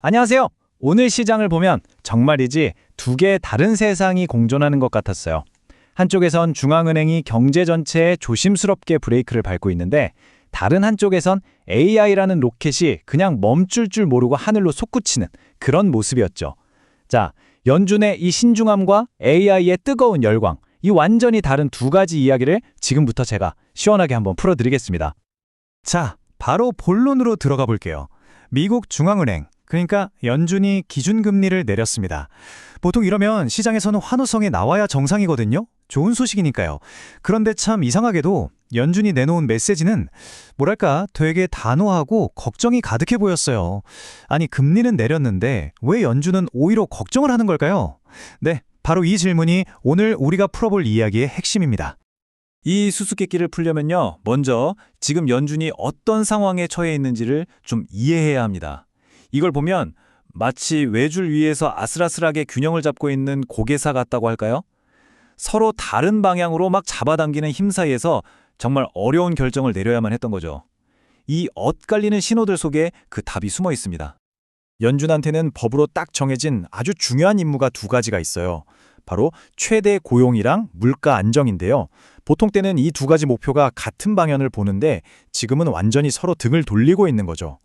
안녕하세요. 오늘 시장을 보면 정말이지 두 개의 다른 세상이 공존하는 것 같았어요. 한쪽에선 중앙은행이 경제 전체에 조심스럽게 브레이크를 밟고 있는데 다른 한쪽에선 AI라는 로켓이 그냥 멈출 줄 모르고 하늘로 솟구치는 그런 모습이었죠. 자, 연준의 이 신중함과 AI의 뜨거운 열광, 이 완전히 다른 두 가지 이야기를 지금부터 제가 시원하게 한번 풀어드리겠습니다. 자, 바로 본론으로 들어가 볼게요. 미국 중앙은행, 그러니까 연준이 기준금리를 내렸습니다. 보통 이러면 시장에서는 환호성이 나와야 정상이거든요. 좋은 소식이니까요. 그런데 참 이상하게도 연준이 내놓은 메시지는 뭐랄까 되게 단호하고 걱정이 가득해 보였어요. 아니, 금리는 내렸는데 왜 연준은 오히려 걱정을 하는 걸까요? 네, 바로 이 질문이 오늘 우리가 풀어볼 이야기의 핵심입니다. 이 수수께끼를 풀려면요, 먼저 지금 연준이 어떤 상황에 처해 있는지를 좀 이해해야 합니다. 이걸 보면 마치 외줄 위에서 아슬아슬하게 균형을 잡고 있는 고개사 같다고 할까요? 서로 다른 방향으로 막 잡아당기는 힘 사이에서 정말 어려운 결정을 내려야만 했던 거죠. 이 엇갈리는 신호들 속에 그 답이 숨어 있습니다. 연준한테는 법으로 딱 정해진 아주 중요한 임무가 두 가지가 있어요. 바로 최대 고용이랑 물가 안정인데요. 보통 때는 이 두 가지 목표가 같은 방향을 보는데 지금은 완전히 서로 등을 돌리고 있는 거죠.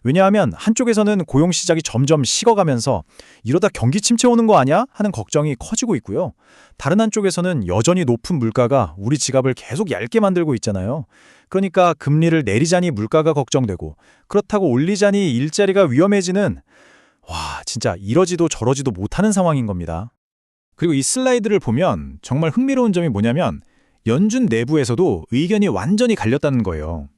왜냐하면 한쪽에서는 고용 시작이 점점 식어가면서 이러다 경기 침체 오는 거 아니야? 하는 걱정이 커지고 있고요. 다른 한쪽에서는 여전히 높은 물가가 우리 지갑을 계속 얇게 만들고 있잖아요. 그러니까 금리를 내리자니 물가가 걱정되고 그렇다고 올리자니 일자리가 위험해지는 진짜 이러지도 저러지도 못하는 상황인 겁니다. 그리고 이 슬라이드를 보면 정말 흥미로운 점이 뭐냐면 연준 내부에서도 의견이 완전히 갈렸다는 거예요.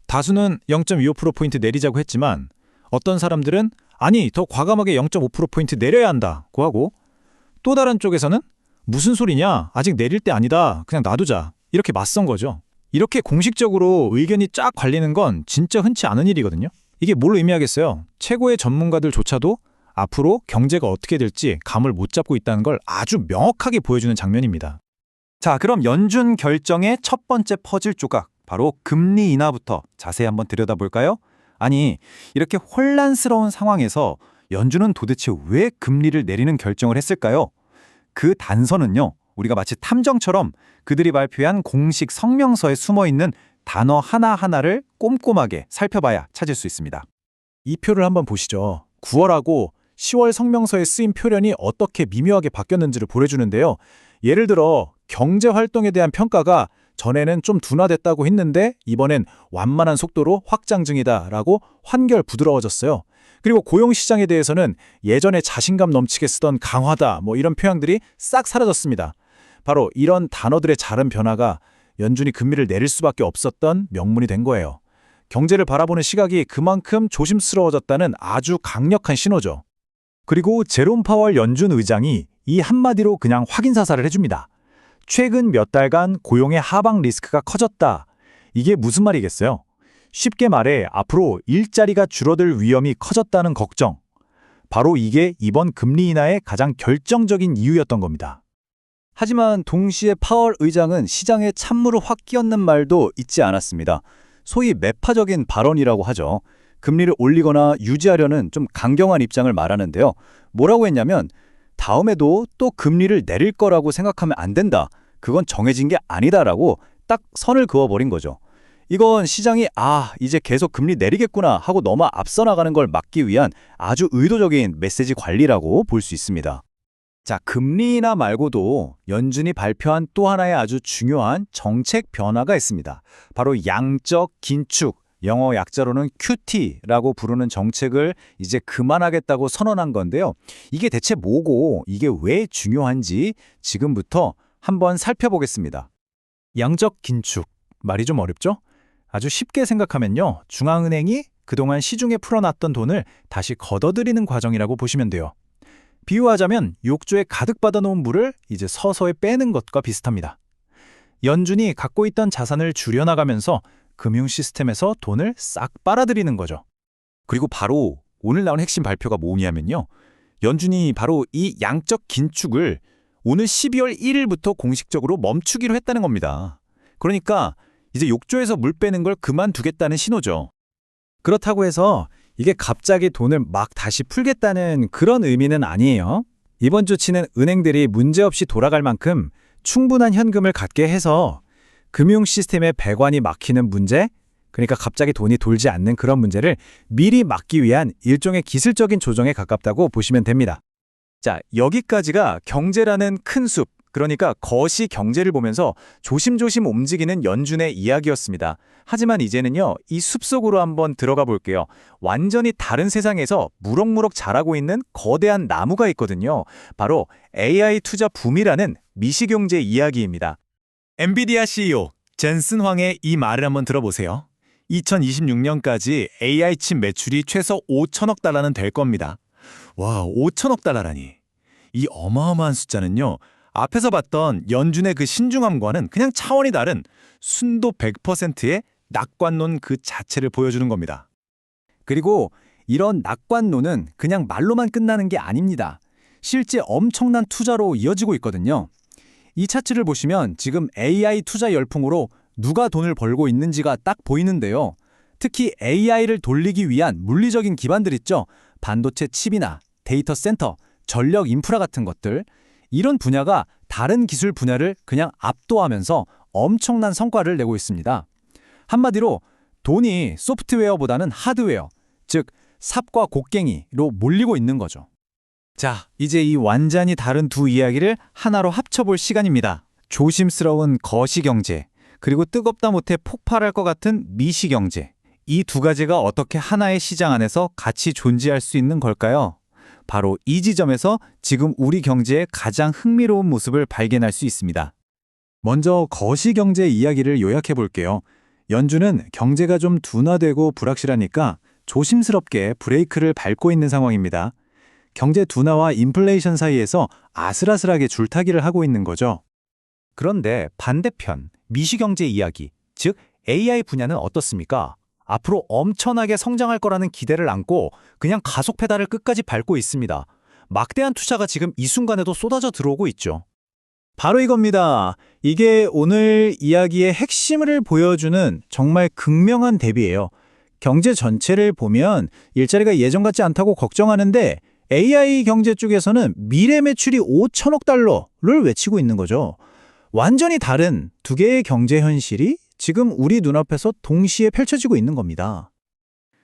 다수는 0.25%포인트 내리자고 했지만 어떤 사람들은 아니, 더 과감하게 0.5%포인트 내려야 한다고 하고 또 다른 쪽에서는 무슨 소리냐? 아직 내릴 때 아니다. 그냥 놔두자. 이렇게 맞선 거죠. 이렇게 공식적으로 의견이 쫙 갈리는 건 진짜 흔치 않은 일이거든요. 이게 뭘 의미하겠어요? 최고의 전문가들조차도 앞으로 경제가 어떻게 될지 감을 못 잡고 있다는 걸 아주 명확하게 보여주는 장면입니다. 자, 그럼 연준 결정의 첫 번째 퍼즐 조각, 바로 금리 인하부터 자세히 한번 들여다볼까요? 아니, 이렇게 혼란스러운 상황에서 연준은 도대체 왜 금리를 내리는 결정을 했을까요? 그 단서는요, 우리가 마치 탐정처럼 그들이 발표한 공식 성명서에 숨어있는 단어 하나하나를 꼼꼼하게 살펴봐야 찾을 수 있습니다. 이 표를 한번 보시죠. 9월하고 10월 성명서에 쓰인 표현이 어떻게 미묘하게 바뀌었는지를 보여주는데요. 예를 들어 경제 활동에 대한 평가가 전에는 좀 둔화됐다고 했는데 이번엔 완만한 속도로 확장 중이다라고 한결 부드러워졌어요. 그리고 고용시장에 대해서는 예전에 자신감 넘치게 쓰던 강화다 이런 표현들이 싹 사라졌습니다. 바로 이런 단어들의 작은 변화가 연준이 금리를 내릴 수밖에 없었던 명분이 된 거예요. 경제를 바라보는 시각이 그만큼 조심스러워졌다는 아주 강력한 신호죠. 그리고 제롬 파월 연준 의장이 이 한마디로 그냥 확인 사살을 해줍니다. 최근 몇 달간 고용의 하방 리스크가 커졌다. 이게 무슨 말이겠어요? 쉽게 말해 앞으로 일자리가 줄어들 위험이 커졌다는 걱정. 바로 이게 이번 금리 인하의 가장 결정적인 이유였던 겁니다. 하지만 동시에 파월 의장은 시장에 찬물을 확 끼얹는 말도 잊지 않았습니다. 소위 매파적인 발언이라고 하죠. 금리를 올리거나 유지하려는 좀 강경한 입장을 말하는데요. 뭐라고 했냐면 다음에도 또 금리를 내릴 거라고 생각하면 안 된다. 그건 정해진 게 아니다라고 딱 선을 그어버린 거죠. 이건 시장이 이제 계속 금리 내리겠구나 하고 너무 앞서 나가는 걸 막기 위한 아주 의도적인 메시지 관리라고 볼 수 있습니다. 자, 금리 인하 말고도 연준이 발표한 또 하나의 아주 중요한 정책 변화가 있습니다. 바로 양적 긴축, 영어 약자로는 QT라고 부르는 정책을 이제 그만하겠다고 선언한 건데요. 이게 대체 뭐고 이게 왜 중요한지 지금부터 한번 살펴보겠습니다. 양적 긴축, 말이 좀 어렵죠? 아주 쉽게 생각하면요. 중앙은행이 그동안 시중에 풀어놨던 돈을 다시 걷어들이는 과정이라고 보시면 돼요. 비유하자면 욕조에 가득 받아놓은 물을 이제 서서히 빼는 것과 비슷합니다. 연준이 갖고 있던 자산을 줄여나가면서 금융 시스템에서 돈을 싹 빨아들이는 거죠. 그리고 바로 오늘 나온 핵심 발표가 뭐냐면요. 연준이 바로 이 양적 긴축을 오늘 12월 1일부터 공식적으로 멈추기로 했다는 겁니다. 그러니까 이제 욕조에서 물 빼는 걸 그만두겠다는 신호죠. 그렇다고 해서 이게 갑자기 돈을 막 다시 풀겠다는 그런 의미는 아니에요. 이번 조치는 은행들이 문제없이 돌아갈 만큼 충분한 현금을 갖게 해서 금융 시스템의 배관이 막히는 문제, 그러니까 갑자기 돈이 돌지 않는 그런 문제를 미리 막기 위한 일종의 기술적인 조정에 가깝다고 보시면 됩니다. 자, 여기까지가 경제라는 큰 숲, 그러니까 거시 경제를 보면서 조심조심 움직이는 연준의 이야기였습니다. 하지만 이제는요, 이 숲속으로 한번 들어가 볼게요. 완전히 다른 세상에서 무럭무럭 자라고 있는 거대한 나무가 있거든요. 바로 AI 투자 붐이라는 미시경제 이야기입니다. 엔비디아 CEO 젠슨 황의 이 말을 한번 들어보세요. 2026년까지 AI 칩 매출이 최소 5천억 달러는 될 겁니다. 와, 5천억 달러라니. 이 어마어마한 숫자는요, 앞에서 봤던 연준의 그 신중함과는 그냥 차원이 다른 순도 100%의 낙관론 그 자체를 보여주는 겁니다. 그리고 이런 낙관론은 그냥 말로만 끝나는 게 아닙니다. 실제 엄청난 투자로 이어지고 있거든요. 이 차트를 보시면 지금 AI 투자 열풍으로 누가 돈을 벌고 있는지가 딱 보이는데요. 특히 AI를 돌리기 위한 물리적인 기반들 있죠. 반도체 칩이나 데이터 센터, 전력 인프라 같은 것들. 이런 분야가 다른 기술 분야를 그냥 압도하면서 엄청난 성과를 내고 있습니다. 한마디로 돈이 소프트웨어보다는 하드웨어, 즉 삽과 곡괭이로 몰리고 있는 거죠. 자, 이제 이 완전히 다른 두 이야기를 하나로 합쳐볼 시간입니다. 조심스러운 거시경제, 그리고 뜨겁다 못해 폭발할 것 같은 미시경제. 이 두 가지가 어떻게 하나의 시장 안에서 같이 존재할 수 있는 걸까요? 바로 이 지점에서 지금 우리 경제의 가장 흥미로운 모습을 발견할 수 있습니다. 먼저 거시경제 이야기를 요약해 볼게요. 연준은 경제가 좀 둔화되고 불확실하니까 조심스럽게 브레이크를 밟고 있는 상황입니다. 경제 둔화와 인플레이션 사이에서 아슬아슬하게 줄타기를 하고 있는 거죠. 그런데 반대편, 미시경제 이야기, 즉 AI 분야는 어떻습니까? 앞으로 엄청나게 성장할 거라는 기대를 안고 그냥 가속 페달을 끝까지 밟고 있습니다. 막대한 투자가 지금 이 순간에도 쏟아져 들어오고 있죠. 바로 이겁니다. 이게 오늘 이야기의 핵심을 보여주는 정말 극명한 대비예요. 경제 전체를 보면 일자리가 예전 같지 않다고 걱정하는데 AI 경제 쪽에서는 미래 매출이 5천억 달러를 외치고 있는 거죠. 완전히 다른 두 개의 경제 현실이 지금 우리 눈앞에서 동시에 펼쳐지고 있는 겁니다.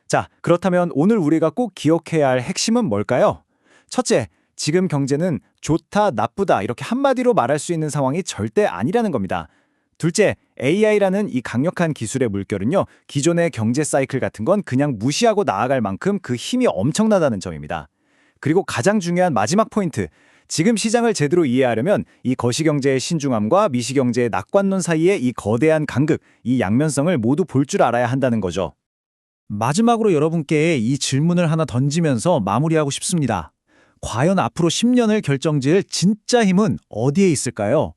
자, 그렇다면 오늘 우리가 꼭 기억해야 할 핵심은 뭘까요? 첫째, 지금 경제는 좋다, 나쁘다 이렇게 한마디로 말할 수 있는 상황이 절대 아니라는 겁니다. 둘째, AI라는 이 강력한 기술의 물결은요, 기존의 경제 사이클 같은 건 그냥 무시하고 나아갈 만큼 그 힘이 엄청나다는 점입니다. 그리고 가장 중요한 마지막 포인트, 지금 시장을 제대로 이해하려면 이 거시경제의 신중함과 미시경제의 낙관론 사이의 이 거대한 간극, 이 양면성을 모두 볼 줄 알아야 한다는 거죠. 마지막으로 여러분께 이 질문을 하나 던지면서 마무리하고 싶습니다. 과연 앞으로 10년을 결정지을 진짜 힘은 어디에 있을까요?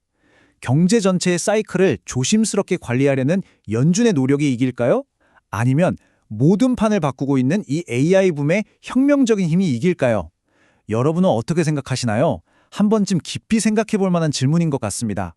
경제 전체의 사이클을 조심스럽게 관리하려는 연준의 노력이 이길까요? 아니면 모든 판을 바꾸고 있는 이 AI 붐의 혁명적인 힘이 이길까요? 여러분은 어떻게 생각하시나요? 한 번쯤 깊이 생각해 볼 만한 질문인 것 같습니다.